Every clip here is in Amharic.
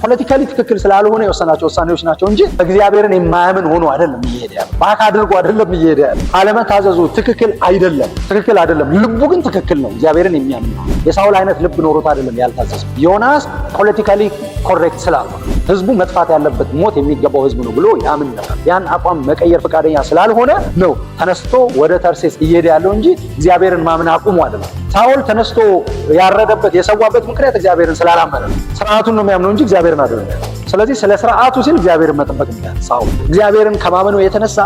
ፖለቲካሊ ትክክል ስላልሆነ የወሰናቸው ውሳኔዎች ናቸው እንጂ እግዚአብሔርን የማያምን ሆኖ አይደለም እየሄደ ያለው። ባክ አድርጎ አይደለም እየሄደ ያለው። አለመታዘዙ ትክክል አይደለም። ልቡ ግን ትክክል ነው፣ እግዚአብሔርን የሚያምን ነው። የሳውል አይነት ልብ ኖሮት አይደለም ያልታዘዘው። ዮናስ ፖለቲካሊ ኮሬክት ስላልሆነ ህዝቡ መጥፋት ያለበት ሞት የሚገባው ህዝብ ነው ብሎ ያምን ነበር። ያን አቋም መቀየር ፈቃደኛ ስላልሆነ ነው ተነስቶ ወደ ተርሴስ እየሄደ ያለው እንጂ እግዚአብሔርን ማመን አቁሞ አይደለም። ሳውል ተነስቶ ያረደበት የሰዋበት ምክንያት እግዚአብሔርን ስላላመነ ነው። ስርዓቱን ነው የሚያምነው እንጂ እግዚአብሔርን አይደለም። ስለዚህ ስለ ስርዓቱ ሲል እግዚአብሔርን መጠበቅ ነው። ሳውል እግዚአብሔርን ከማመኑ የተነሳ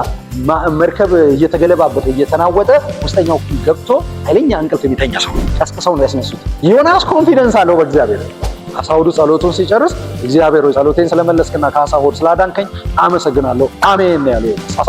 መርከብ እየተገለባበጠ እየተናወጠ ውስጠኛው ገብቶ ኃይለኛ እንቅልፍ የሚተኛ ሰው ቀስቅሰው ነው ያስነሱት። ዮናስ ኮንፊደንስ አለው በእግዚአብሔር። አሳ ሆዱ ጸሎቱን ሲጨርስ እግዚአብሔር ሆይ ጸሎቴን ስለመለስክና ከአሳ ሆድ ስላዳንከኝ አመሰግናለሁ አሜን ያለው አሳ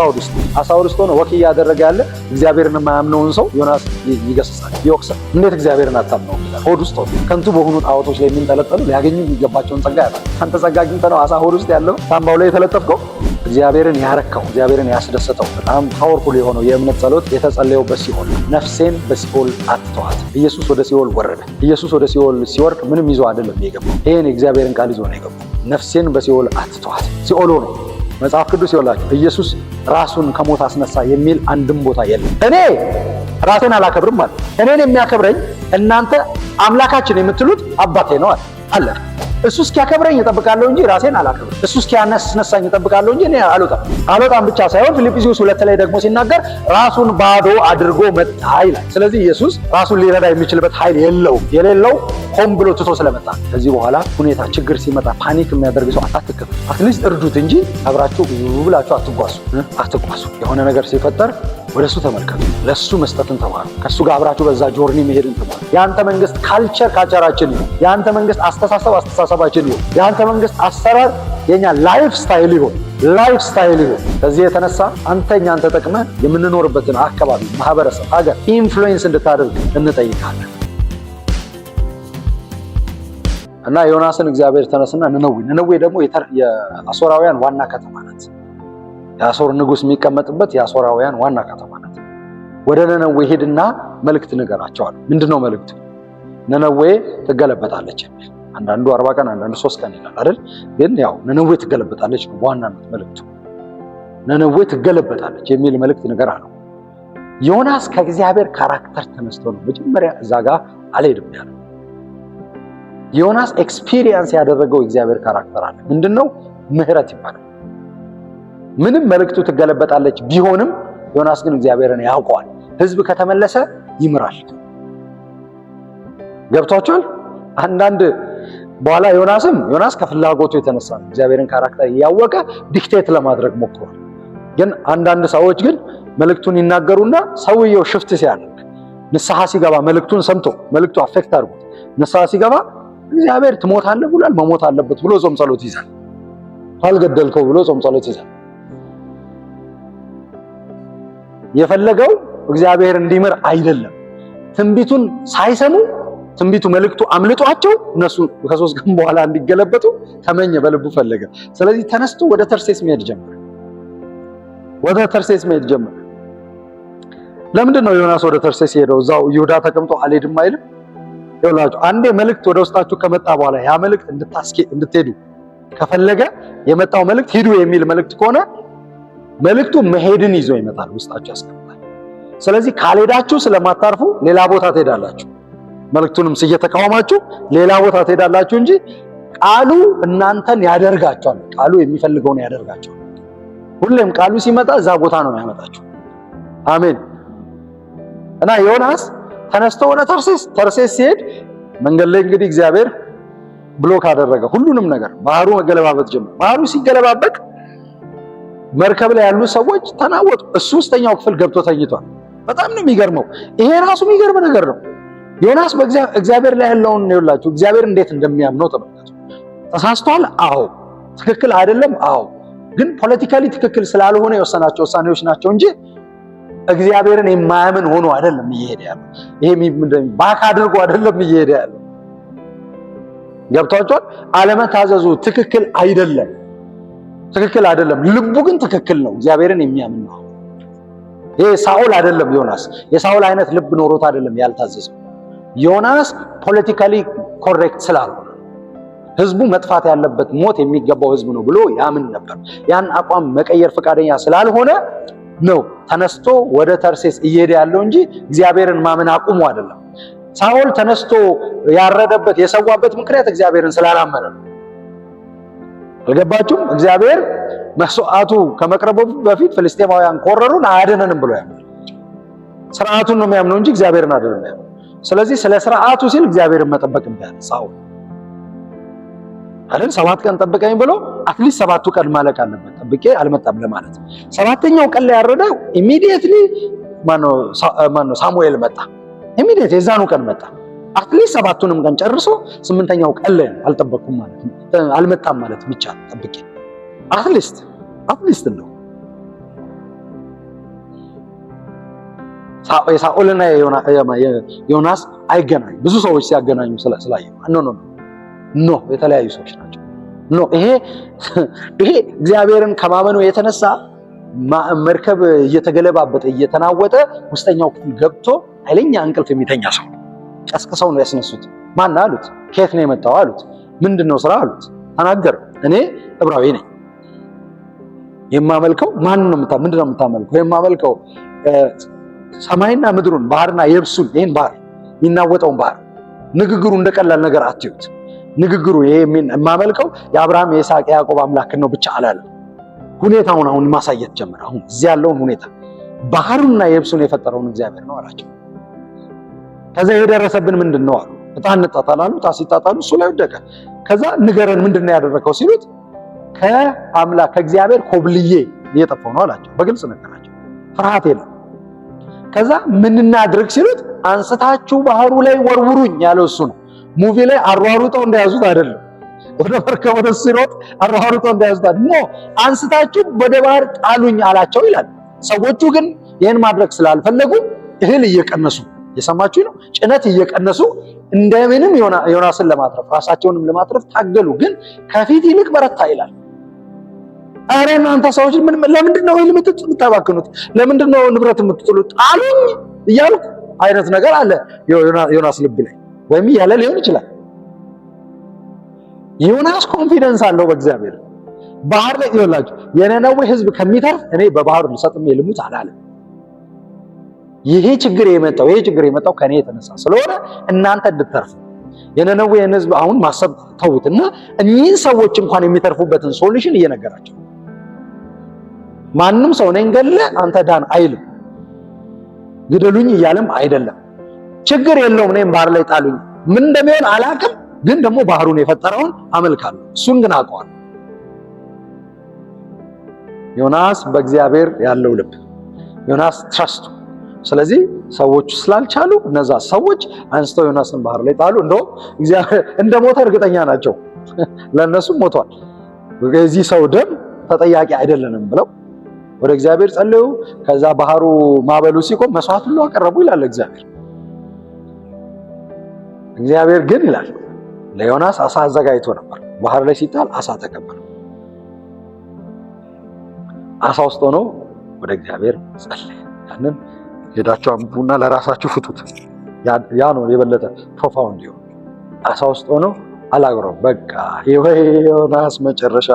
ሆድ ውስጥ ሆኖ ወክ እያደረገ ያለ እግዚአብሔርን የማያምነውን ሰው ዮናስ ይገስጻል፣ ይወቅሳል። እንዴት እግዚአብሔርን አታምነው? ሆድ ውስጥ ሆኖ ከንቱ በሆኑ ጣዖቶች ላይ የሚንጠለጠሉ ሊያገኙ የሚገባቸውን ጸጋ ያጣል። አንተ ጸጋ አግኝተህ ነው አሳ ሆድ ውስጥ ያለው ሳምባው ላይ የተለጠፍከው። እግዚአብሔርን ያረከው እግዚአብሔርን ያስደሰተው በጣም ፓወርፉል የሆነው የእምነት ጸሎት የተጸለየበት ሲሆን ነፍሴን በሲኦል አትተዋት። ኢየሱስ ወደ ሲኦል ወረደ። ኢየሱስ ወደ ሲኦል ሲወርድ ምንም ይዞ አይደለም የገባው። ይሄን የእግዚአብሔርን ቃል ይዞ ነው የገባው። ነፍሴን በሲኦል አትተዋት። ሲኦል ነው መጽሐፍ ቅዱስ ይወላችሁ። ኢየሱስ ራሱን ከሞት አስነሳ የሚል አንድም ቦታ የለም። እኔ ራሴን አላከብርም ማለት እኔን የሚያከብረኝ እናንተ አምላካችን የምትሉት አባቴ ነው አለ። እሱ እስኪያከብረኝ እጠብቃለሁ እንጂ ራሴን አላከብርም። እሱ እስኪያስነሳኝ እጠብቃለሁ እንጂ እኔ አልወጣም ብቻ ሳይሆን ፊልጵስዩስ 2 ላይ ደግሞ ሲናገር ራሱን ባዶ አድርጎ መጣ ይላል። ስለዚህ ኢየሱስ ራሱን ሊረዳ የሚችልበት ኃይል የሌለው ሆን ብሎ ትቶ ስለመጣ ከዚህ በኋላ ሁኔታ ችግር ሲመጣ ፓኒክ የሚያደርግ ሰው አትከተሉ። አትሊስት እርዱት እንጂ አብራችሁ ብላችሁ አትጓዙ። የሆነ ነገር ሲፈጠር ወደ እሱ ተመልከቱ። ለእሱ መስጠትን ተማሩ። ከእሱ ጋር አብራችሁ በዛ ጆርኒ መሄድን ተማሩ። የአንተ መንግስት ካልቸራችን ይሁን። የአንተ መንግስት አስተሳሰባችን ይሁን። የአንተ መንግስት አሰራር የኛ ላይፍ ስታይል ይሁን። ከዚህ የተነሳ አንተኛን ተጠቅመህ የምንኖርበትን አካባቢ፣ ማህበረሰብ፣ ሀገር ኢንፍሉዌንስ እንድታደርግ እንጠይቃለን። እና ዮናስን እግዚአብሔር ተነስና ነነዌ ደግሞ የአሦራውያን ዋና ከተማ ናት። የአሦር ንጉስ የሚቀመጥበት የአሦራውያን ዋና ከተማ ናት። ወደ ነነዌ ሄድና መልእክት ንገራቸዋል። ምንድነው መልእክቱ? ነነዌ ትገለበጣለች የሚል አንዳንዱ 40 ቀን አንዳንዱ 3 ቀን ይላል አይደል? ግን ያው ነነዌ ትገለበጣለች ነው በዋናነት መልእክቱ። ነነዌ ትገለበጣለች የሚል መልእክት ንገራ ነው። ዮናስ ከእግዚአብሔር ካራክተር ተነስቶ ነው መጀመሪያ እዛ ጋር አልሄድም ያለው። ዮናስ ኤክስፒሪየንስ ያደረገው እግዚአብሔር ካራክተር አለ። ምንድነው? ምህረት ይባላል። ምንም መልእክቱ ትገለበጣለች ቢሆንም ዮናስ ግን እግዚአብሔርን ያውቀዋል። ህዝብ ከተመለሰ ይምራል። ገብቷቸዋል። አንዳንድ በኋላ ዮናስ ከፍላጎቱ የተነሳ ነው እግዚአብሔርን ካራክተር እያወቀ ዲክቴት ለማድረግ ሞክሯል። ግን አንዳንድ ሰዎች ግን መልእክቱን ይናገሩና ሰውየው ሽፍት ሲያደርግ ንስሐ ሲገባ መልእክቱን ሰምቶ መልእክቱ አፌክት አድርጎት ንስሐ ሲገባ እግዚአብሔር ትሞታለህ ብሏል መሞት አለበት ብሎ ጾም ጸሎት ይዛል። ካልገደልከው ብሎ ጾም ጸሎት ይዛል። የፈለገው እግዚአብሔር እንዲምር አይደለም። ትንቢቱን ሳይሰሙ ትንቢቱ መልእክቱ አምልጧቸው እነሱ ከ3 ቀን በኋላ እንዲገለበጡ ተመኘ፣ በልቡ ፈለገ። ስለዚህ ተነስቶ ወደ ተርሴስ መሄድ ጀመረ። ለምንድን ነው ዮናስ ወደ ተርሴስ ሄደው? እዛው ይሁዳ ተቀምጦ አልሄድም አይልም? ይኸውላችሁ አንዴ መልእክት ወደ ውስጣችሁ ከመጣ በኋላ ያ መልእክት እንድትሄዱ ከፈለገ የመጣው መልእክት ሂዱ የሚል መልእክት ከሆነ መልእክቱ መሄድን ይዞ ይመጣል፣ ውስጣችሁ ያስቀምጣል። ስለዚህ ካልሄዳችሁ ስለማታርፉ ሌላ ቦታ ትሄዳላችሁ። መልእክቱንም እየተቃወማችሁ ሌላ ቦታ ትሄዳላችሁ እንጂ ቃሉ እናንተን ያደርጋችኋል። ቃሉ የሚፈልገውን ያደርጋችኋል። ሁሌም ቃሉ ሲመጣ እዛ ቦታ ነው የሚያመጣችሁ። አሜን። እና ዮናስ ተነስቶ ወደ ተርሴስ ሲሄድ መንገድ ላይ እንግዲህ እግዚአብሔር ብሎክ አደረገ ሁሉንም ነገር። ባህሩ መገለባበጥ ጀመረ። ባህሩ ሲገለባበጥ መርከብ ላይ ያሉ ሰዎች ተናወጡ። እሱ ውስጠኛው ክፍል ገብቶ ተኝቷል። በጣም ነው የሚገርመው። ይሄ ራሱ የሚገርም ነገር ነው። ዮናስ በእግዚአብሔር ላይ ያለውን ይኸውላችሁ እግዚአብሔር እንዴት እንደሚያምነው ተመልከቱ። ተሳስቷል? አዎ። ትክክል አይደለም? አዎ። ግን ፖለቲካሊ ትክክል ስላልሆነ የወሰናቸው ውሳኔዎች ናቸው እንጂ እግዚአብሔርን የማያምን ሆኖ አይደለም እየሄደ ያለው። ይሄ ባክ አድርጎ አይደለም እየሄደ ያለው። ገብቷቸዋል። አለመታዘዙ ትክክል አይደለም። ልቡ ግን ትክክል ነው፣ እግዚአብሔርን የሚያምን ነው። ይሄ ሳኦል አይደለም ዮናስ። የሳኦል አይነት ልብ ኖሮት አይደለም ያልታዘዘው። ዮናስ ፖለቲካሊ ኮሬክት ስላልሆነ ህዝቡ መጥፋት ያለበት ሞት የሚገባው ህዝብ ነው ብሎ ያምን ነበር። ያን አቋም መቀየር ፈቃደኛ ስላልሆነ ነው ተነስቶ ወደ ተርሴስ እየሄደ ያለው እንጂ እግዚአብሔርን ማመን አቁሙ አይደለም። ሳኦል ተነስቶ ያረደበት የሰዋበት ምክንያት እግዚአብሔርን ስላላመነ ነው። አልገባችሁም? እግዚአብሔር መስዋዕቱ ከመቅረቡ በፊት ፍልስጤማውያን ኮረሩን አያድነንም ብሎ ያምናል። ስርዓቱን ነው የሚያምነው እንጂ እግዚአብሔርን አይደለም ያምነው። ስለዚህ ስለ ስርዓቱ ሲል እግዚአብሔርን መጠበቅ እንዳለ ሳኦል አይደል 7 ቀን ጠብቀኝ ብሎ አትሊስት 7ቱ ቀን ማለቅ አለበት ጠብቄ አልመጣም ለማለት። 7ኛው ቀን ላይ ያረደው ኢሚዲየትሊ ማነው ሳሙኤል መጣ። ኢሚዲየት የዛኑ ቀን መጣ። አትሊስት 7ቱንም ቀን ጨርሶ 8ኛው ቀን ላይ አልጠበቅኩም ማለት አልመጣም ማለት ብቻ ጠብቄ አትሊስት ነው። ሳኦልና ዮናስ አይገናኙ። ብዙ ሰዎች ሲያገናኙ ስላየው ኖ የተለያዩ ሰዎች ናቸው። ይሄ እግዚአብሔርን ከማመኑ የተነሳ መርከብ እየተገለባበጠ እየተናወጠ ውስጠኛው ክፍል ገብቶ ኃይለኛ እንቅልፍ የሚተኛ ሰው ቀስቅሰው ነው ያስነሱት። ማን አሉት? ከየት ነው የመጣው አሉት። ምንድነው ስራ አሉት። ተናገረ። እኔ ዕብራዊ ነኝ። የማመልከው ምንድነው የምታመልከው? የማመልከው ሰማይና ምድሩን ባህርና የብሱን ይሄን ባህር የሚናወጠውን ባህር። ንግግሩ እንደቀላል ነገር አትዩት። ንግግሩ ይሄ የማመልከው የአብርሃም የይስሐቅ የያዕቆብ አምላክ ነው ብቻ አላለም። ሁኔታውን አሁን ማሳየት ጀመረ። አሁን እዚህ ያለውን ሁኔታ ባህሩና የብሱን የፈጠረውን እግዚአብሔር ነው አላቸው። ከዛ የደረሰብን ምንድነው አሉ። ዕጣ እንጣጣላሉ። ዕጣ ሲጣጣሉ እሱ ላይ ወደቀ። ከዛ ንገረን ምንድነው ያደረከው ሲሉት ከአምላክ ከእግዚአብሔር ኮብልዬ እየጠፋው ነው አላቸው። በግልጽ ነገራቸው። ፍርሃት የለም። ከዛ ምን እናድርግ ሲሉት አንስታችሁ ባህሩ ላይ ወርውሩኝ ያለው እሱ ነው። ሙቪ ላይ አሯሩጠው እንደያዙት አይደለም። ወደ መርከብ ወደ ሲሮጥ አሯሩጠው እንደያዙት አይደለም። አንስታችሁ ወደ ባህር ጣሉኝ አላቸው ይላል። ሰዎቹ ግን ይህን ማድረግ ስላልፈለጉ እህል እየቀነሱ የሰማችሁ ነው። ጭነት እየቀነሱ እንደምንም ዮናስን ለማትረፍ ራሳቸውንም ለማትረፍ ታገሉ። ግን ከፊት ይልቅ በረታ ይላል። አረ እናንተ ሰዎች ለምንድን ነው የምትባክኑት? ለምንድን ነው ንብረት የምትጥሉት? ጣሉኝ እያልኩ አይነት ነገር አለ ዮናስ ልብ ላይ ወይም እያለ ሊሆን ይችላል። ዮናስ ኮንፊደንስ አለው በእግዚአብሔር። ባህር ላይ ይላችሁ የነነዌ ህዝብ ከሚተርፍ እኔ በባህር ልሰጥም ልሙት አላለም። ይሄ ችግር የመጣው ከኔ የተነሳ ስለሆነ እናንተ እንድትተርፉ የነነዌን ህዝብ አሁን ማሰብ ተውትና እኚህን ሰዎች እንኳን የሚተርፉበትን ሶሉሽን እየነገራቸው ማንም ሰው ነኝ ገለ አንተ ዳን አይልም። ግደሉኝ እያለም አይደለም። ችግር የለውም እኔም ባህር ላይ ጣሉኝ ምን እንደሚሆን አላውቅም፣ ግን ደግሞ ባህሩን የፈጠረውን አመልካለሁ። እሱን ግን አውቀዋለሁ። ዮናስ በእግዚአብሔር ያለው ልብ ዮናስ ትረስቱ። ስለዚህ ሰዎች ስላልቻሉ እነዛ ሰዎች አንስተው ዮናስን ባህር ላይ ጣሉ። እንደውም እግዚአብሔር እንደሞተ እርግጠኛ ናቸው። ለነሱም ሞቷል። የዚህ ሰው ደም ተጠያቂ አይደለንም ብለው ወደ እግዚአብሔር ጸለዩ። ከዛ ባህሩ ማዕበሉ ሲቆም መስዋዕት ሁሉ አቀረቡ ይላል እግዚአብሔር። እግዚአብሔር ግን ይላል ለዮናስ አሳ አዘጋጅቶ ነበር። ባህር ላይ ሲጣል አሳ ተቀበለ። አሳ ውስጥ ሆኖ ወደ እግዚአብሔር ጸለየ። ያንን ሄዳችሁ አንቡና ለራሳችሁ ፍቱት። ያ ነው የበለጠ ፕሮፋውንድ ይሆን። አሳ ውስጥ ሆኖ አላግረው በቃ የዮናስ መጨረሻ።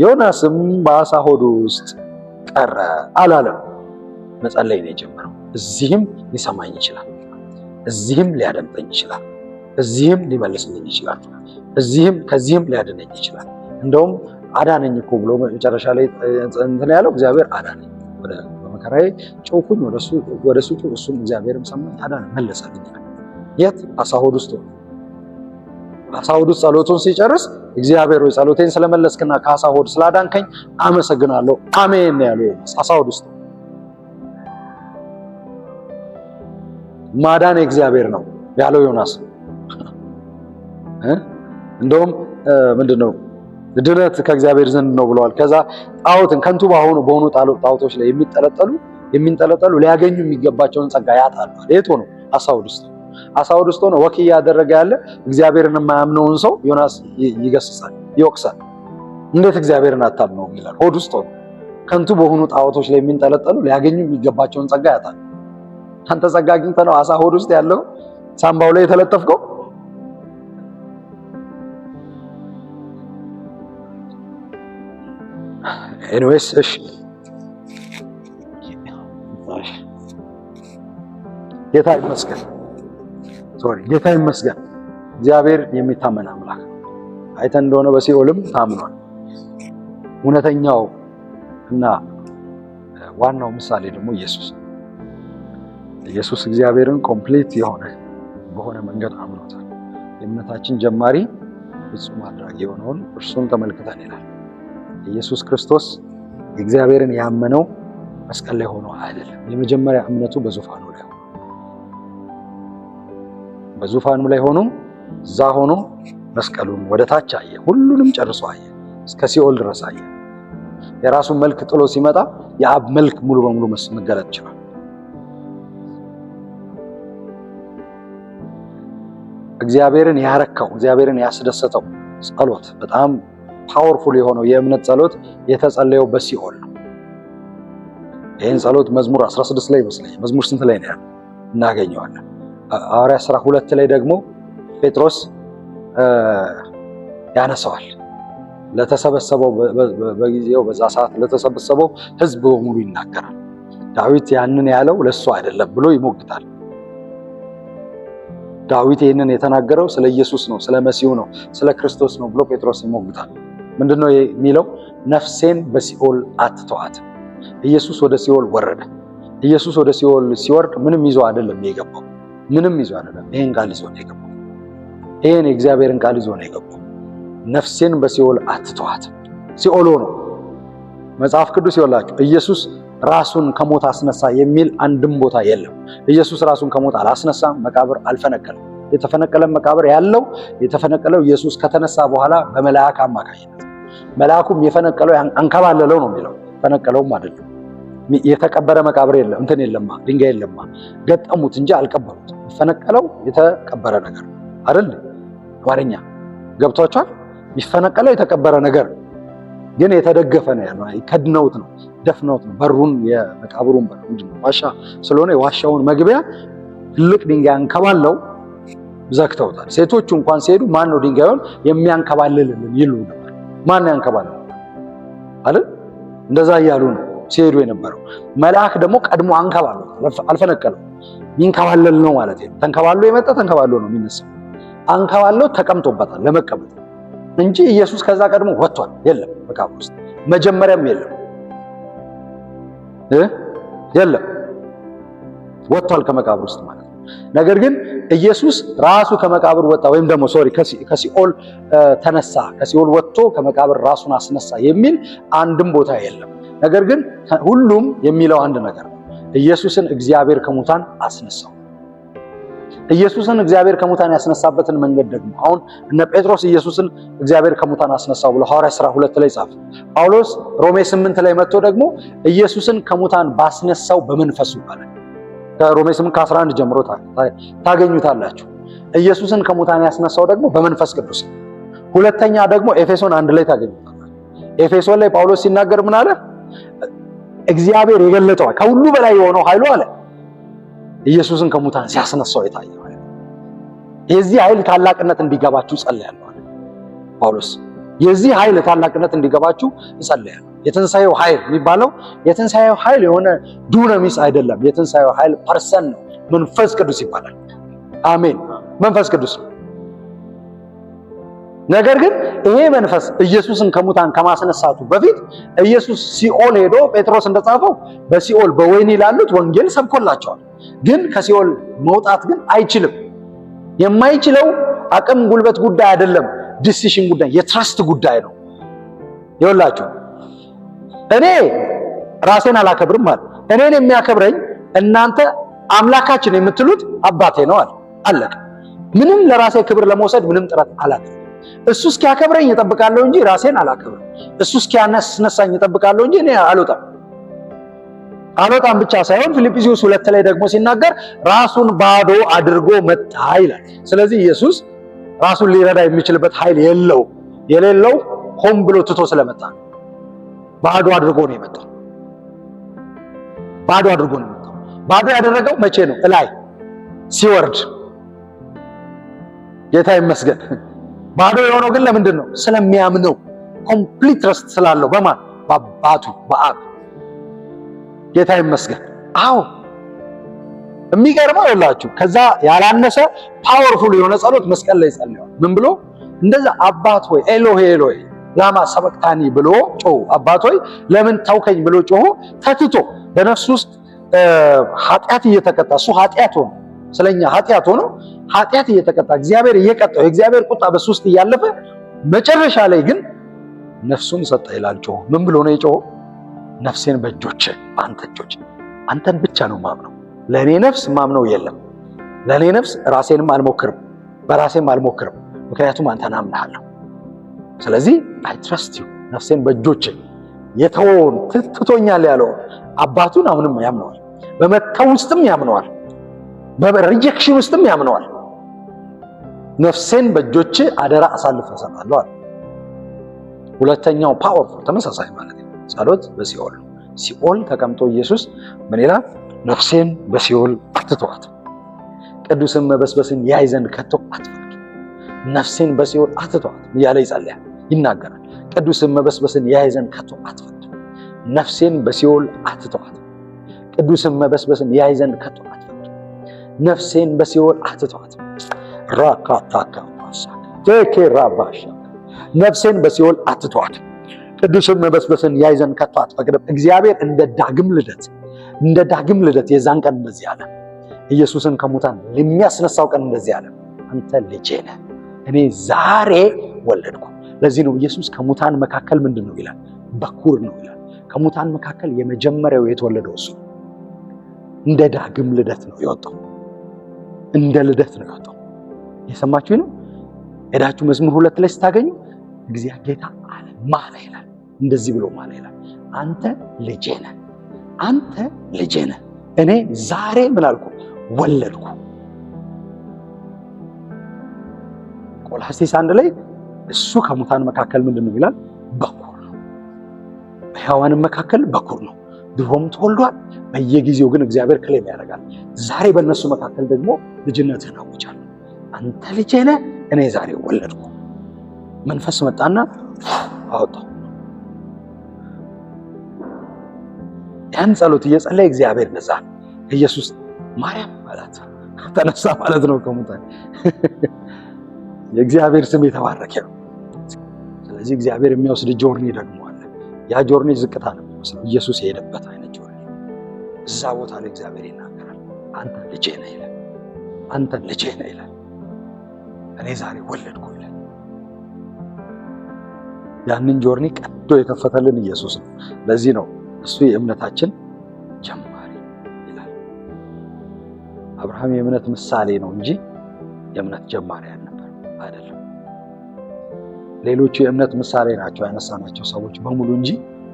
ዮናስም በአሳ ሆድ ውስጥ ቀረ አላለም። መጸለይ ነው የጀመረው። እዚህም ሊሰማኝ ይችላል፣ እዚህም ሊያደምጠኝ ይችላል፣ እዚህም ሊመልስልኝ ይችላል፣ ከዚህም ሊያድነኝ ይችላል። እንደውም አዳነኝ እኮ ብሎ መጨረሻ ላይ እንትን ያለው እግዚአብሔር አዳነኝ፣ ወደ በመከራዬ ጮኩኝ፣ ወደሱ ጮኩ፣ እሱም እግዚአብሔርም ሰማኝ፣ አዳነ፣ መለሰልኝ። የት? አሳ ሆድ ውስጥ። አሳ ሆድ ውስጥ ጸሎቱን ሲጨርስ እግዚአብሔር ሆይ ጸሎቴን ስለመለስክና ከአሳ ሆድ ስላዳንከኝ አመሰግናለሁ፣ አሜን ያለው ዮናስ አሳ ሆድ ውስጥ። ማዳን የእግዚአብሔር ነው ያለው ዮናስ። እንደውም ምንድነው ድነት ከእግዚአብሔር ዘንድ ነው ብለዋል። ከዛ ጣዖትን ከንቱ በሆኑ ጣዖቶች ላይ የሚንጠለጠሉ ሊያገኙ የሚገባቸውን ጸጋ ያጣሉ። የት ሆኖ? አሳ ሆድ ውስጥ። አሳ ሆድ ውስጥ ሆኖ ወክ እያደረገ ያለ እግዚአብሔርን የማያምነውን ሰው ዮናስ ይገስጻል፣ ይወቅሳል። እንዴት እግዚአብሔርን አታምነውም ይላል። ሆድ ውስጥ ሆኖ ከንቱ በሆኑ ጣዖቶች ላይ የሚንጠለጠሉ ሊያገኙ የሚገባቸውን ጸጋ ያጣሉ። አንተ ጸጋ አግኝተህ ነው አሳ ሆድ ውስጥ ያለው ሳምባው ላይ የተለጠፍከው? ኤኒዌይስ እሺ ጌታ ይመስገን እግዚአብሔር የሚታመን አምላክ አይተን እንደሆነ በሲኦልም ታምኗል። እውነተኛው እና ዋናው ምሳሌ ደግሞ ኢየሱስ እግዚአብሔርን ኮምፕሊት በሆነ መንገድ አምኖታል። የእምነታችን ጀማሪ ፍጹም አድራጊ የሆነውን እርሱን ተመልክተን ይላል። ኢየሱስ ክርስቶስ እግዚአብሔርን ያመነው መስቀል ላይ ሆኖ አይደለም። የመጀመሪያ እምነቱ በዙፋኑ ላይ ሆኖ እዛ ሆኖ መስቀሉን ወደ ታች አየ። ሁሉንም ጨርሶ አየ። እስከ ሲኦል ድረስ አየ። የራሱን መልክ ጥሎ ሲመጣ የአብ መልክ ሙሉ በሙሉ መገለጥ ይችላል። እግዚአብሔርን ያረካው እግዚአብሔርን ያስደሰተው ጸሎት በጣም ፓወርፉል የሆነው የእምነት ጸሎት የተጸለየው በሲኦል ነው። ይህን ጸሎት መዝሙር 16 ላይ ይመስለኛል። መዝሙር ስንት ላይ ነው ያለው? እናገኘዋለን። ሐዋርያት ሥራ 2 ላይ ደግሞ ጴጥሮስ ያነሳዋል። ለተሰበሰበው በጊዜው በዛ ሰዓት ለተሰበሰበው ሕዝብ በሙሉ ይናገራል። ዳዊት ያንን ያለው ለሱ አይደለም ብሎ ይሞግታል። ዳዊት ይህንን የተናገረው ስለ ኢየሱስ ነው፣ ስለ መሲሁ ነው፣ ስለ ክርስቶስ ነው ብሎ ጴጥሮስ ይሞግታል። ምንድነው የሚለው? ነፍሴን በሲኦል አትተዋት። ኢየሱስ ወደ ሲኦል ወረደ። ኢየሱስ ወደ ሲኦል ሲወርድ ምንም ይዞ አይደለም የገባው። ይሄን ቃል ይዞ ነው የገባው። ይሄን የእግዚአብሔርን ቃል ይዞ ነው የገባው። ነፍሴን በሲኦል አትተዋት። ሲኦል ነው መጽሐፍ ቅዱስ ይወላችሁ። ኢየሱስ ራሱን ከሞት አስነሳ የሚል አንድም ቦታ የለም። ኢየሱስ ራሱን ከሞት አላስነሳም። መቃብር አልፈነቀለም። መቃብር የተፈነቀለው ኢየሱስ ከተነሳ በኋላ በመልአክ አማካኝነት። መልአኩም የፈነቀለው አንከባለለው ነው የሚለው። ፈነቀለውም አይደለም። የተቀበረ መቃብር የለም፣ ድንጋይ የለማ። ገጠሙት እንጂ አልቀበሩት። የሚፈነቀለው የተቀበረ ነገር አይደል? አማርኛ ገብቷችኋል? የሚፈነቀለው የተቀበረ ነገር ግን የተደገፈ ነው ያለው። ከድነውት ነው፣ ደፍነውት ነው። በሩን የመቃብሩን በር ዋሻ ስለሆነ የዋሻውን መግቢያ ትልቅ ድንጋይ አንከባለው ዘግተውታል። ሴቶቹ እንኳን ሲሄዱ ማን ነው ድንጋዩን የሚያንከባልልልን ይሉ ነበር። ማን ያንከባልል አይደል? እንደዛ እያሉ ነው ሲሄዱ የነበረው። መልአክ ደግሞ ቀድሞ አንከባለው አልፈነቀለው። ይንከባለል ነው ማለት ነው። ተንከባሎ የመጣ ተንከባሎ ነው የሚነሳው። አንከባለው ተቀምጦበታል ለመቀመጥ እንጂ ኢየሱስ ከዛ ቀድሞ ወጥቷል። የለም መቃብር ውስጥ መጀመሪያም የለም ወጥቷል ከመቃብር ውስጥ ማለት ነው። ነገር ግን ኢየሱስ ራሱ ከመቃብር ወጣ ወይም ደግሞ ከሲኦል ተነሳ፣ ከሲኦል ወጥቶ ከመቃብር ራሱን አስነሳ የሚል አንድም ቦታ የለም። ነገር ግን ሁሉም የሚለው አንድ ነገር ነው። ኢየሱስን እግዚአብሔር ከሙታን አስነሳው። ኢየሱስን እግዚአብሔር ከሙታን ያስነሳበትን መንገድ ደግሞ አሁን እነ ጴጥሮስ ኢየሱስን እግዚአብሔር ከሙታን አስነሳው ብሎ ሐዋርያት ሥራ 2 ላይ ጻፈ። ጳውሎስ ሮሜ 8 ላይ መጥቶ ደግሞ ኢየሱስን ከሙታን ባስነሳው በመንፈሱ አለ። ከሮሜ 8 ከ11 ጀምሮ ታገኙታላችሁ። ኢየሱስን ከሙታን ያስነሳው ደግሞ በመንፈስ ቅዱስ። ሁለተኛ ደግሞ ኤፌሶን 1 ላይ ታገኙታላችሁ። ኤፌሶን ላይ ጳውሎስ ሲናገር ምን አለ? እግዚአብሔር የገለጠው ከሁሉ በላይ የሆነው ኃይሉ አለ ኢየሱስን ከሙታን ሲያስነሳው የታየው። የዚህ ኃይል ታላቅነት እንዲገባችሁ ጸልያለሁ አለ ጳውሎስ። የዚህ ኃይል ታላቅነት እንዲገባችሁ ጸልያለሁ። የትንሳኤው ኃይል የሚባለው የትንሳኤው ኃይል የሆነ ዱናሚስ አይደለም። የትንሳኤው ኃይል ፐርሰን ነው፣ መንፈስ ቅዱስ ይባላል። አሜን፣ መንፈስ ቅዱስ ነው። ነገር ግን ይሄ መንፈስ ኢየሱስን ከሙታን ከማስነሳቱ በፊት ኢየሱስ ሲኦል ሄዶ ጴጥሮስ እንደጻፈው በሲኦል በወህኒ ላሉት ወንጌል ሰብኮላቸዋል። ግን ከሲኦል መውጣት ግን አይችልም። የማይችለው አቅም ጉልበት ጉዳይ አይደለም፣ ዲሲሽን ጉዳይ፣ የትረስት ጉዳይ ነው። ይኸውላችሁ እኔ ራሴን አላከብርም ማለት እኔን የሚያከብረኝ እናንተ አምላካችን የምትሉት አባቴ ነው አለ። አለቀ። ምንም ለራሴ ክብር ለመውሰድ ምንም ጥረት አላደርግም። እሱ እስኪያከብረኝ እጠብቃለሁ እንጂ ራሴን አላከብርም። እሱ እስኪያነሳኝ እጠብቃለሁ እንጂ እኔ አልወጣም ብቻ ሳይሆን ፊልጵስዩስ 2 ላይ ደግሞ ሲናገር ራሱን ባዶ አድርጎ መጣ ይላል። ስለዚህ ኢየሱስ ራሱን ሊረዳ የሚችልበት ኃይል የሌለው ሆን ብሎ ትቶ ስለመጣ ባዶ አድርጎ ነው የመጣው። ባዶ ያደረገው መቼ ነው? እላይ ሲወርድ። ጌታ ይመስገን። ባዶ የሆነው ግን ለምንድን ነው? ስለሚያምነው፣ ኮምፕሊት ትረስት ስላለው በማን በአባቱ በአብ። ጌታ ይመስገን። አዎ የሚገርመው ይላችሁ ከዛ ያላነሰ ፓወርፉል የሆነ ጸሎት መስቀል ላይ ጸልየዋል። ምን ብሎ እንደዛ አባት ሆይ ኤሎሄ ኤሎሄ ላማ ሰበቅታኒ ብሎ ጮሁ። አባት ሆይ ለምን ተውከኝ ብሎ ጮሁ። ተትቶ በነፍሱ ውስጥ ኃጢአት እየተቀጣ እሱ ኃጢአት ሆኖ ስለኛ ኃጢአት ሆኖ ኃጢአት እየተቀጣ እግዚአብሔር እየቀጣው የእግዚአብሔር ቁጣ በሱ ውስጥ እያለፈ መጨረሻ ላይ ግን ነፍሱን ሰጠ ይላል። ጮሁ። ምን ብሎ ነው የጮኸው? ነፍሴን በእጆች በአንተ እጆች፣ አንተን ብቻ ነው ማምነው፣ ለእኔ ነፍስ ማምነው የለም። ለእኔ ነፍስ ራሴንም አልሞክርም፣ በራሴም አልሞክርም፣ ምክንያቱም አንተን አምናለሁ። ስለዚህ አይ ትረስት ዩ፣ ነፍሴን በእጆች የተወውን ትቶኛል ያለውን አባቱን አሁንም ያምነዋል። በመተው ውስጥም ያምነዋል፣ በሪጀክሽን ውስጥም ያምነዋል። ነፍሴን በእጆች አደራ አሳልፈ እሰጣለሁ አለ። ሁለተኛው ፓወርፉል ተመሳሳይ ማለት ነው። ጸሎት በሲኦል ነው። ሲኦል ተቀምጦ ኢየሱስ ምን ይላል? ነፍሴን በሲኦል አትተዋት፣ ቅዱስን መበስበስን ያይ ዘንድ ከቶ አትፍቀድ። ነፍሴን በሲኦል አትተዋት እያለ ይጸልያል፣ ይናገራል። ቅዱስን መበስበስን ያይ ዘንድ ከቶ አትፍቀድ። ነፍሴን በሲኦል አትተዋት፣ ቅዱስን መበስበስን ያይ ዘንድ ከቶ አትፍቀድ። ነፍሴን በሲኦል አትተዋት። ራካታካ ማሳ ተከራባሻ ነፍሴን በሲኦል አትተዋት፣ ቅዱስን መበስበስን ያይ ዘንድ ከቶ አትፈቅድም። እግዚአብሔር እንደ ዳግም ልደት የዛን ቀን እንደዚህ አለ። ኢየሱስን ከሙታን የሚያስነሳው ቀን እንደዚህ አለ፣ አንተ ልጄ ነህ፣ እኔ ዛሬ ወለድኩ። ለዚህ ነው ኢየሱስ ከሙታን መካከል ምንድን ነው ይላል? በኩር ነው ይላል። ከሙታን መካከል የመጀመሪያው የተወለደው እሱ እንደ ዳግም ልደት ነው የወጣው። እንደ ልደት ነው የወጣው። የሰማችሁ ነው። ሄዳችሁ መዝሙር 2 ላይ ስታገኙ እግዚአብሔር ጌታ አለ ማለ ይላል። እንደዚህ ብሎ ማለ ይላል፣ አንተ ልጄ ነህ፣ አንተ ልጄ ነህ፣ እኔ ዛሬ ምን አልኩ? ወለድኩ። ቆላስይስ 1 ላይ እሱ ከሙታን መካከል ምንድን ነው ይላል? በኩር ነው። በሕያዋንም መካከል በኩር ነው። ድሮም ተወልዷል። በየጊዜው ግን እግዚአብሔር ክሌም ያደርጋል። ዛሬ በእነሱ መካከል ደግሞ ልጅነትህን አውጃለሁ። አንተ ልጄ ነህ፣ እኔ ዛሬ ወለድኩ። መንፈስ መጣና አወጣው። ያን ጸሎት እየጸለየ እግዚአብሔር ነዛ ኢየሱስ ማርያም ማለት ተነሳ ማለት ነው ከሙታን። የእግዚአብሔር ስም የተባረከ ነው። ስለዚህ እግዚአብሔር የሚወስድ ጆርኒ ደግሞ አለ። ያ ጆርኒ ዝቅታ ነው የሚመስለው፣ ኢየሱስ የሄደበት አይነት ጆርኒ። እዛ ቦታ ላይ እግዚአብሔር ይናገራል፣ አንተ ልጄ ነህ ይላል፣ አንተ ልጄ ነህ ይላል፣ እኔ ዛሬ ወለድኩ ይላል። ያንን ጆርኒ ቀዶ የከፈተልን ኢየሱስ ነው። ለዚህ ነው እሱ የእምነታችን ጀማሪ ይላል። አብርሃም የእምነት ምሳሌ ነው እንጂ የእምነት ጀማሪ አልነበረም፣ አይደለም። ሌሎቹ የእምነት ምሳሌ ናቸው ያነሳናቸው ሰዎች በሙሉ እንጂ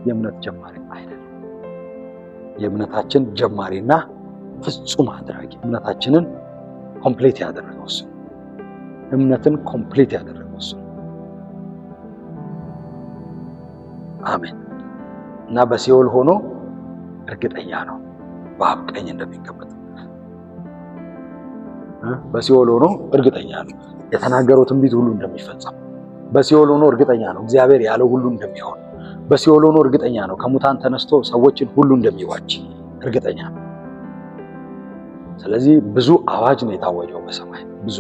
የእምነት ጀማሪ አይደለም። የእምነታችን ጀማሪና ፍጹም አድራጊ፣ እምነታችንን ኮምፕሊት ያደረገው እሱ፣ እምነትን ኮምፕሊት ያደረገው እሱ። አሜን። እና በሲኦል ሆኖ እርግጠኛ ነው በአብ ቀኝ እንደሚቀመጥ። በሲኦል ሆኖ እርግጠኛ ነው የተናገረው ትንቢት ሁሉ እንደሚፈጸም። በሲኦል ሆኖ እርግጠኛ ነው እግዚአብሔር ያለው ሁሉ እንደሚሆን። በሲኦል ሆኖ እርግጠኛ ነው ከሙታን ተነስቶ ሰዎችን ሁሉ እንደሚዋጅ እርግጠኛ ነው። ስለዚህ ብዙ አዋጅ ነው የታወጀው በሰማይ ብዙ።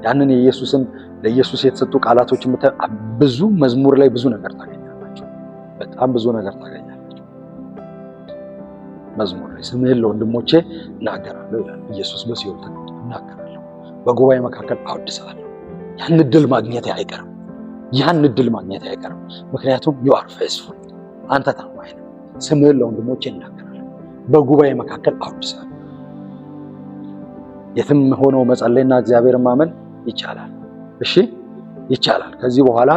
ያንን የኢየሱስን ለኢየሱስ የተሰጡ ቃላቶች ብዙ መዝሙር ላይ ብዙ ነገር ታገኛላችሁ። በጣም ብዙ ነገር ታገኛላችሁ መዝሙር ላይ። ስምህን ለወንድሞቼ እናገራለሁ ይላል ኢየሱስ። በሲኦል ተቀምጦ እናገራለሁ፣ በጉባኤ መካከል አወድሳለሁ። ያን እድል ማግኘት አይቀርም፣ ያን እድል ማግኘት አይቀርም። ምክንያቱም you are faithful፣ አንተ ታማኝ ነህ። ስምህን ለወንድሞቼ እናገራለሁ፣ በጉባኤ መካከል አወድሳለሁ። የትም ሆነው መጸለይና እግዚአብሔርን ማመን ይቻላል። እሺ ይቻላል። ከዚህ በኋላ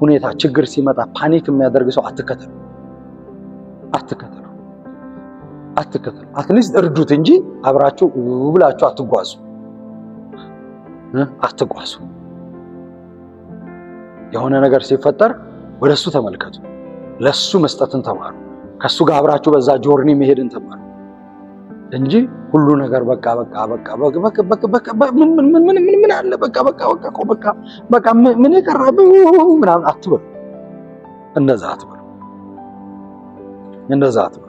ሁኔታ ችግር ሲመጣ ፓኒክ የሚያደርግ ሰው አትከተሉ። አትሊስት እርዱት እንጂ አብራችሁ ብላችሁ አትጓዙ። የሆነ ነገር ሲፈጠር ወደሱ ተመልከቱ፣ ለሱ መስጠትን ተማሩ፣ ከሱ ጋር አብራችሁ በዛ ጆርኒ መሄድን ተማሩ እንጂ ሁሉ ነገር በቃ ምን አለ በቃ ምን የቀረብህ ምናምን አትበሉ። እንደዛ አትበሉ። እንደዛ አትበሉ።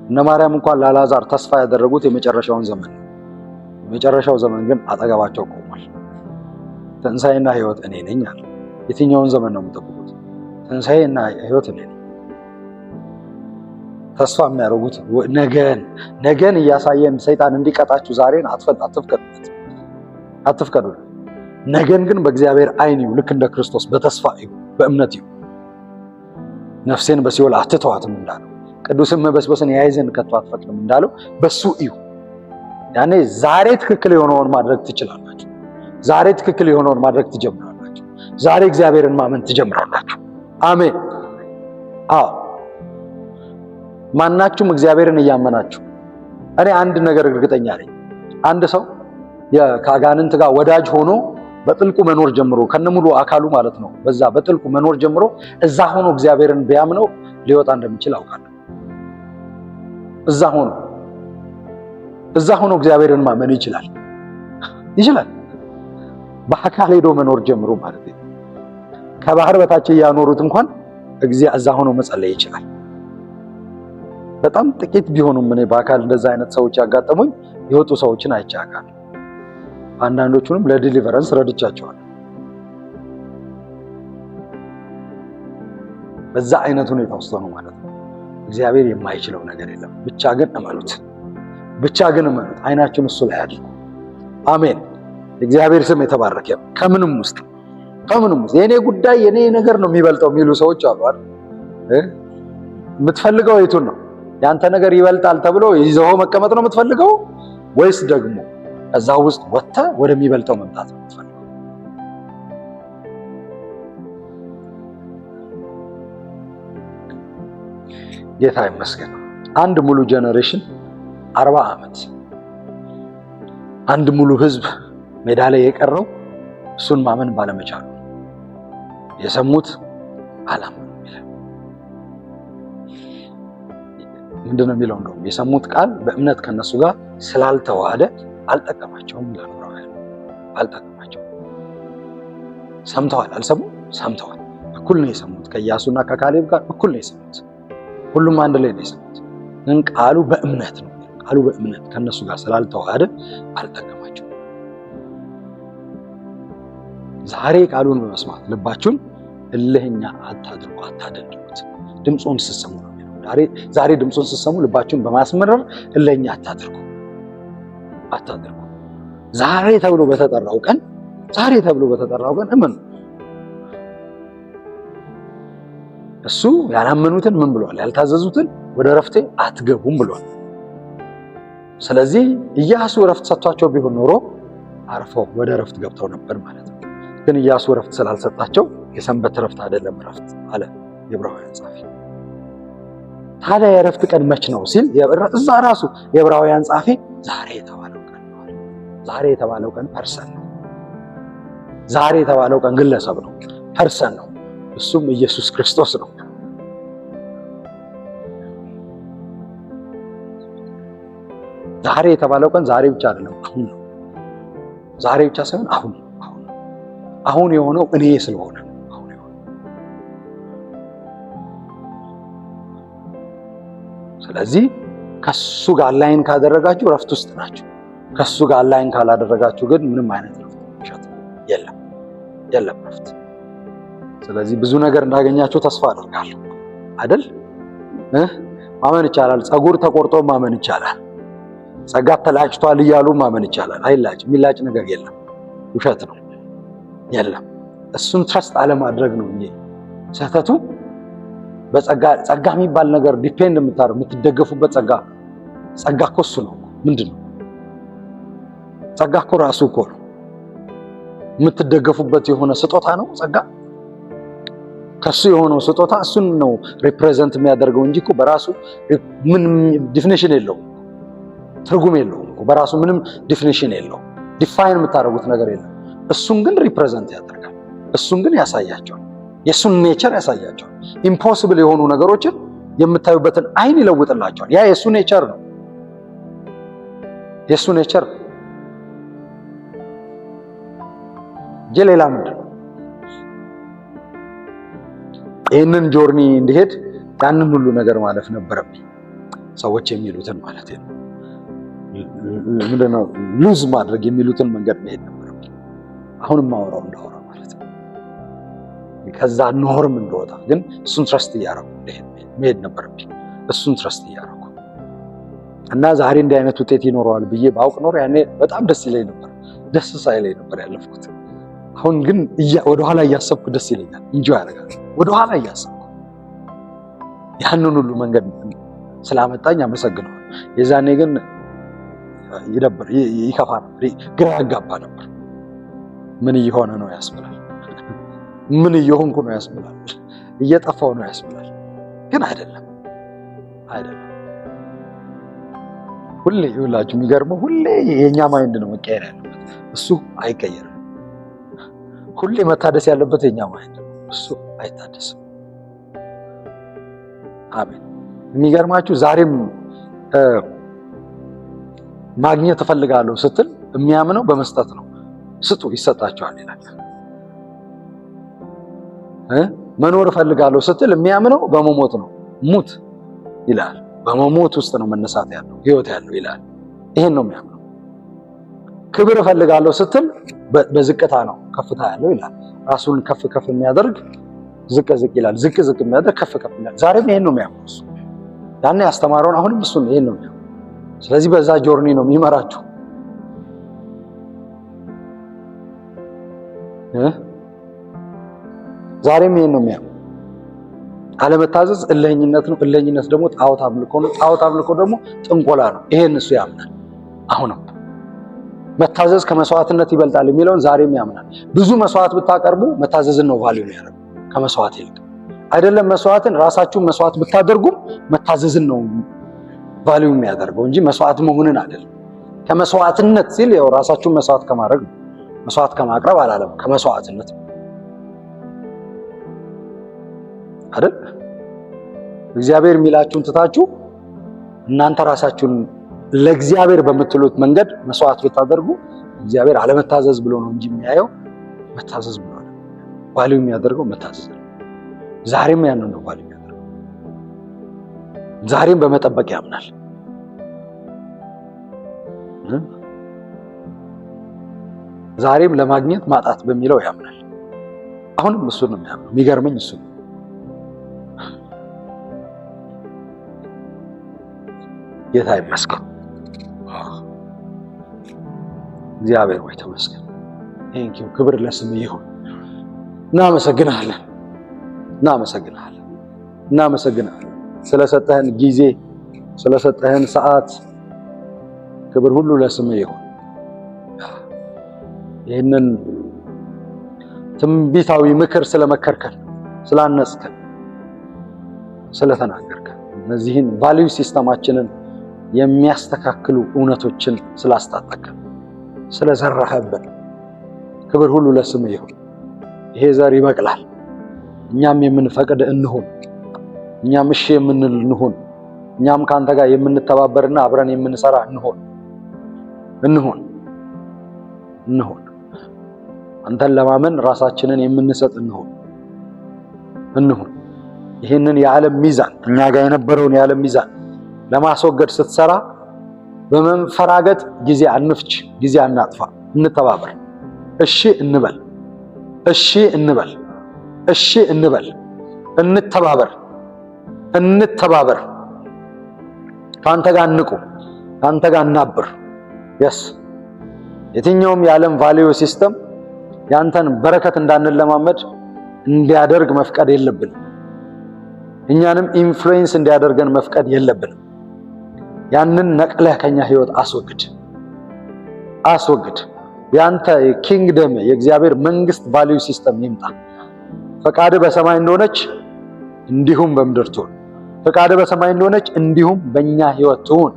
እነ ማርያም እንኳን ለአልዓዛር ተስፋ ያደረጉት የመጨረሻውን ዘመን ነው። የመጨረሻው ዘመን ግን አጠገባቸው ቆሟል። ትንሣኤና ሕይወት እኔ ነኝ አለ። የትኛውን ዘመን ነው የምጠብቁት? ትንሣኤና ሕይወት እኔ ነኝ። ተስፋ የሚያደርጉት ነገን እያሳየን ሰይጣን እንዲቀጣችሁ ዛሬን አትፍቀዱ። ነገን ግን በእግዚአብሔር ዓይን እዩ። ልክ እንደ ክርስቶስ በተስፋ እዩ፣ በእምነት እዩ። ነፍሴን በሲኦል አትተዋትም እንዳለው፣ ቅዱስን መበስበስን ያይ ዘንድ ከቶ አትፈቅድም እንዳለው በሱ እዩ። ያኔ ዛሬ ትክክል የሆነውን ማድረግ ትችላላችሁ። ዛሬ ትክክል የሆነውን ማድረግ ትጀምራላችሁ። ዛሬ እግዚአብሔርን ማመን ትጀምራላችሁ። አሜን። አዎ ማናችሁም እግዚአብሔርን እያመናችሁ፣ እኔ አንድ ነገር እርግጠኛ ነኝ። አንድ ሰው ከአጋንንት ጋር ወዳጅ ሆኖ በጥልቁ መኖር ጀምሮ ከነሙሉ አካሉ ማለት ነው፣ በዛ በጥልቁ መኖር ጀምሮ እዛ ሆኖ እግዚአብሔርን ቢያምነው ሊወጣ እንደሚችል አውቃለሁ። እዛ ሆኖ እግዚአብሔርን ማመን ይችላል። በአካል ሄዶ መኖር ጀምሮ ማለት ነው። ከባህር በታች ያኖሩት እንኳን እዛ ሆኖ መጸለይ ይችላል። በጣም ጥቂት ቢሆኑም እኔ በአካል እንደዛ አይነት ሰዎች ያጋጠሙኝ የወጡ ሰዎችን አይቻካል። አንዳንዶቹንም ለዲሊቨረንስ ረድቻቸዋል። በዛ አይነት ሁኔታ ውስጥ ነው ማለት ነው። እግዚአብሔር የማይችለው ነገር የለም። ብቻ ግን እመኑት። አይናችሁን እሱ ላይ አድርጉ። አሜን። እግዚአብሔር ስም የተባረከ ይሁን። ከምንም ውስጥ የኔ ጉዳይ የኔ ነገር ነው የሚበልጠው የሚሉ ሰዎች አሉ አይደል? የምትፈልገው የቱን ነው? ያንተ ነገር ይበልጣል ተብሎ ይዘው መቀመጥ ነው የምትፈልገው ወይስ ደግሞ እዛው ውስጥ ወጥተህ ወደሚበልጠው መምጣት ነው የምትፈልገው? ጌታ ይመስገን። አንድ ሙሉ ጄኔሬሽን 40 ዓመት አንድ ሙሉ ህዝብ ሜዳ ላይ የቀረው እሱን ማመን ባለመቻሉ የሰሙት አላመኑም ይላል። ምንድን ነው የሚለው? እንደውም የሰሙት ቃል በእምነት ከነሱ ጋር ስላልተዋሃደ አልጠቀማቸውም ይላል። አልጠቀማቸውም። ሰምተዋል፣ አልሰሙም? ሰምተዋል። እኩል ነው የሰሙት። ከኢያሱና ከካሌብ ጋር እኩል ነው የሰሙት። ሁሉም አንድ ላይ ነው የሰሙት። ግን ቃሉ በእምነት ነው። ቃሉ በእምነት ከነሱ ጋር ስላልተዋሃደ አልጠቀማቸውም። ዛሬ ቃሉን በመስማት ልባችሁን እልህኛ አታድርጉ፣ አታደንድኑት። ድምፁን ስትሰሙ ነው የሚለው። ዛሬ ድምፁን ስትሰሙ ልባችሁን በማስመረር እልህኛ አታድርጉ። ዛሬ ተብሎ በተጠራው ቀን እመኑ። እሱ ያላመኑትን ምን ብሏል? ያልታዘዙትን ወደ ረፍቴ አትገቡም ብሏል። ስለዚህ ኢያሱ ረፍት ሰጥቷቸው ቢሆን ኖሮ አርፈው ወደ ረፍት ገብተው ነበር ማለት ነው። ግን ኢያሱ ረፍት ስላልሰጣቸው የሰንበት ረፍት አይደለም ረፍት አለ የዕብራውያን ጻፊ። ታዲያ የረፍት ቀን መች ነው ሲል እዛ ራሱ የዕብራውያን ጻፊ ዛሬ የተባለው ቀን ነው። ዛሬ የተባለው ቀን ፐርሰን ነው። ዛሬ የተባለው ቀን ግለሰብ ነው፣ ፐርሰን ነው። እሱም ኢየሱስ ክርስቶስ ነው። ዛሬ የተባለው ቀን ዛሬ ብቻ አይደለም፣ አሁን ነው። ዛሬ ብቻ ሳይሆን አሁን የሆነው እኔ ስለሆነ ነው። አሁን የሆነው ስለዚህ ከሱ ጋር ላይን ካደረጋችሁ ረፍት ውስጥ ናችሁ። ከሱ ጋር ላይን ካላደረጋችሁ ግን ምንም አይነት ረፍት የለም ረፍት። ስለዚህ ብዙ ነገር እንዳገኛችሁ ተስፋ አደርጋለሁ አይደል? ማመን ይቻላል። ፀጉር ተቆርጦ ማመን ይቻላል። ጸጋ ተላጭቷል እያሉ ማመን ይቻላል። አይላጭም። የሚላጭ ነገር የለም። ውሸት ነው። የለም። እሱን ትረስት አለማድረግ ነው እንጂ ስህተቱ ጸጋ የሚባል ነገር ዲፔንድ የምትደገፉበት ጸጋ እኮ እሱ ነው። ምንድን ነው ጸጋ? እኮ ራሱ እኮ ነው። የምትደገፉበት የሆነ ስጦታ ነው ጸጋ። ከሱ የሆነው ስጦታ እሱን ነው ሪፕሬዘንት የሚያደርገው እንጂ እኮ በራሱ ምንም ዲፊኒሽን የለውም፣ ትርጉም የለውም። በራሱ ምንም ዲፊኒሽን የለውም። ዲፋይን የምታደርጉት ነገር የለም። እሱን ግን ሪፕሬዘንት ያደርጋል። እሱን ግን ያሳያቸዋል። የእሱን ኔቸር ያሳያቸዋል። ኢምፖሲብል የሆኑ ነገሮችን የምታዩበትን አይን ይለውጥላቸዋል። ያ የእሱ ኔቸር ነው። የእሱ ኔቸር እንጂ ሌላ ምንድን ነው? ይህንን ጆርኒ እንዲሄድ ያንን ሁሉ ነገር ማለፍ ነበረብኝ። ሰዎች የሚሉትን ማለት ነው ምንድነው ሉዝ ማድረግ የሚሉትን መንገድ መሄድ ነበረብኝ። አሁንም ማወራው እንዳወራ ማለት ነው። ከዛ ኖርም እንደወጣ ግን እሱን ትረስት እያደረኩ መሄድ ነበረብኝ። እሱን ትረስት እያደረኩ እና ዛሬ እንዲህ አይነት ውጤት ይኖረዋል ብዬ ባውቅ ኖር ያኔ በጣም ደስ ይለኝ ነበር። ደስ ሳይለኝ ነበር ያለፍኩት። አሁን ግን ወደኋላ እያሰብኩ ደስ ይለኛል። እንጂ ያደርጋል ወደኋላ እያሰብኩ ያንን ሁሉ መንገድ ስላመጣኝ አመሰግነዋለሁ። የዛኔ ግን ይደብር ይከፋ ነበር፣ ግራ ያጋባ ነበር። ምን እየሆነ ነው ያስብላል። ምን እየሆንኩ ነው ያስብላል። እየጠፋው ነው ያስብላል። ግን አይደለም። ሁሌ ይውላችሁ የሚገርመው ሁሌ የኛ ማይንድ ነው መቀየር ያለበት፣ እሱ አይቀየርም። ሁሌ መታደስ ያለበት የኛ ማይንድ ነው፣ እሱ አይታደስም። አሜን። የሚገርማችሁ ዛሬም ማግኘት እፈልጋለሁ ስትል የሚያምነው በመስጠት ነው። ስጡ ይሰጣቸዋል ይላል። መኖር እፈልጋለሁ ስትል የሚያምነው በመሞት ነው። ሙት ይላል። በመሞት ውስጥ ነው መነሳት ያለው ህይወት ያለው ይላል። ይሄን ነው የሚያምነው። ክብር እፈልጋለሁ ስትል በዝቅታ ነው ከፍታ ያለው ይላል። ራሱን ከፍ ከፍ የሚያደርግ ዝቅ ዝቅ ይላል። ዝቅ ዝቅ የሚያደርግ ከፍ ከፍ ይላል። ዛሬም ይሄን ነው የሚያምነው እሱ። ያኔ ያስተማረውን አሁንም እሱ ነው ይሄን ነው የሚያምነው። ስለዚህ በዛ ጆርኒ ነው የሚመራችሁ። ዛሬም ይሄን ነው የሚያምነው። አለመታዘዝ እልህኝነት ነው። እልህኝነት ደግሞ ጣዖት አምልኮ ነው። ጣዖት አምልኮ ደግሞ ጥንቆላ ነው። ይሄን እሱ ያምናል። አሁንም መታዘዝ ከመስዋዕትነት ይበልጣል የሚለውን ዛሬም ያምናል። ብዙ መስዋዕት ብታቀርቡ መታዘዝን ነው ቫልዩ የሚያደርገው ከመስዋዕት ይልቅ። አይደለም መስዋዕትን ራሳችሁን መስዋዕት ብታደርጉም መታዘዝን ነው ቫልዩ የሚያደርገው እንጂ መስዋዕት መሆንን አይደለም። ከመስዋዕትነት ሲል ያው ራሳችሁን መስዋዕት ከማድረግ ነው። መስዋዕት ከማቅረብ አላለም፣ ከመስዋዕትነት አይደል? እግዚአብሔር የሚላችሁን ትታችሁ እናንተ ራሳችሁን ለእግዚአብሔር በምትሉት መንገድ መስዋዕት ብታደርጉ እግዚአብሔር አለመታዘዝ ብሎ ነው እንጂ የሚያየው መታዘዝ ብሎ ነው። ቫልዩ የሚያደርገው መታዘዝ ነው። ዛሬም ያንን ነው ቫልዩ የሚያደርገው። ዛሬም በመጠበቅ ያምናል። ዛሬም ለማግኘት ማጣት በሚለው ያምናል። አሁንም እሱ ነው የሚያምነው። የሚገርመኝ እሱ ነው። ጌታ ይመስገን። እግዚአብሔር ወይ ተመስገን። ቴንኪው። ክብር ለስምህ ይሁን። እናመሰግናለን። ስለሰጠህን ጊዜ፣ ስለሰጠህን ሰዓት ክብር ሁሉ ለስምህ ይሁን። ይህንን ትንቢታዊ ምክር ስለመከርከን፣ ስላነጽከን፣ ስለተናገርከን እነዚህን ቫልዩ ሲስተማችንን የሚያስተካክሉ እውነቶችን ስላስታጠቀን፣ ስለዘራህብን ክብር ሁሉ ለስምህ ይሁን። ይሄ ዘር ይበቅላል። እኛም የምንፈቅድ እንሁን። እኛም እሺ የምንል እንሁን። እኛም ከአንተ ጋር የምንተባበርና አብረን የምንሰራ እንሁን። አንተን ለማመን ራሳችንን የምንሰጥ እንሁን። ይህንን የዓለም ሚዛን እኛ ጋር የነበረውን የዓለም ሚዛን ለማስወገድ ስትሰራ በመንፈራገጥ ጊዜ አንፍች፣ ጊዜ አናጥፋ። እንተባበር። እሺ እንበል። እንተባበር። ከአንተ ጋር እንቁም፣ ከአንተ ጋር እናብር። የትኛውም የዓለም ቫልዩ ሲስተም ያንተን በረከት እንዳንለማመድ እንዲያደርግ መፍቀድ የለብንም። እኛንም ኢንፍሉዌንስ እንዲያደርገን መፍቀድ የለብንም። ያንን ነቅለህ ከኛ ህይወት አስወግድ። ያንተ ኪንግደም የእግዚአብሔር መንግስት ቫልዩ ሲስተም ይምጣ። ፈቃድ በሰማይ እንደሆነች እንዲሁም በምድር ትሁን። ፈቃድ በሰማይ እንደሆነች እንዲሁም በእኛ ህይወት ትሁን።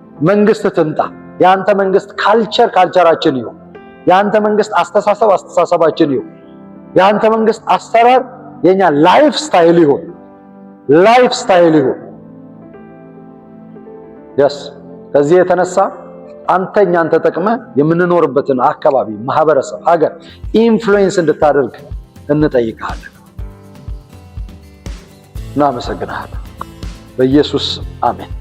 መንግስት ትምጣ። የአንተ መንግስት ካልቸራችን ይሁን። የአንተ መንግስት አስተሳሰባችን ይሁን። የአንተ መንግስት አሰራር የኛ ላይፍ ስታይል ይሁን። ከዚህ የተነሳ አንተ እኛን ተጠቅመህ የምንኖርበትን አካባቢ፣ ማህበረሰብ፣ ሀገር ኢንፍሉዌንስ እንድታደርግ እንጠይቅሃለን። እናመሰግናለን። በኢየሱስ አሜን።